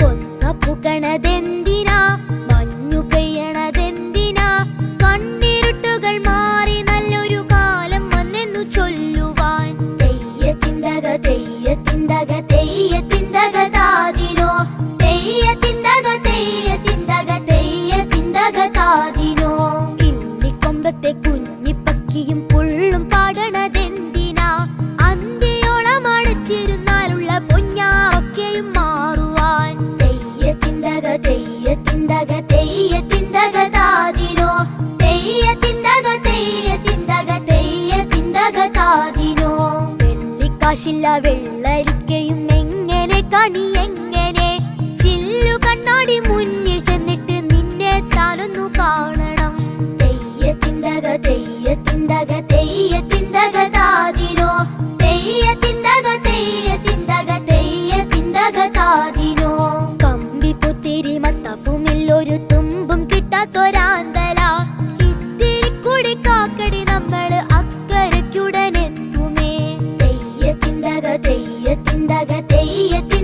കൊന്ന പുകണതെന്തിനാ, മഞ്ഞു പെയ്യണതെന്തിനാ, കണ്ണിരുട്ടുകൾ മാറി നല്ലൊരു കാലം വന്നെന്നു ചൊല്ലുവാൻ. തെയ്യത്തിന്തക തെയ്യത്തിന്തക തെയ്യത്തിന്തക താതിനോ, തെയ്യത്തിന്തക തെയ്യത്തിന്തക തെയ്യത്തിന്തക താതിനോ. ഇല്ലിക്കൊമ്പത്തെ കുഞ്ഞിപ്പക്കിയും പുള്ളും പാടണതെന്തിനാ, അന്തിയോളം അടച്ചിരുന്നാലുള്ള പൊഞ്ഞാറൊക്കെയും മാറുവാൻ. തെയ്യത്തിന്തക തെയ്യത്തിന്തക തെയ്യത്തിന്തക താതിനോ, തെയ്യത്തിന്തക തെയ്യത്തിന്തക തെയ്യത്തിന്തക താതിനോ. വെള്ളിക്കാശില്ല വെള്ളരിക്കയും എങ്ങനെ കണി എങ്ങനെ, ചില്ലു കണ്ണാടി മുന്നിൽ ചെന്നിട്ട് നിന്നെ താനൊന്നു കാണണം. തെയ്യത്തിന്തക തെയ്യത്തിന്തക തെയ്യത്തിന്തക താതിനോ, തെയ്യത്തിന്തക തെയ്യത്തിന്തക തെയ്യത്തിന്തക താതിനോ. കമ്പി പുത്തിരി മത്തപ്പുമില്ലൊരു തുമ്പും കിട്ടാത്തൊരാന്തല, ഇത്തിരി കൂടി കാക്കടി നമ്മള് അക്കരയ്ക്കുടനെത്തുമേ. തെയ്യത്തിന്തക തെയ്യത്തിന്തക തെയ്യത്തിന്തക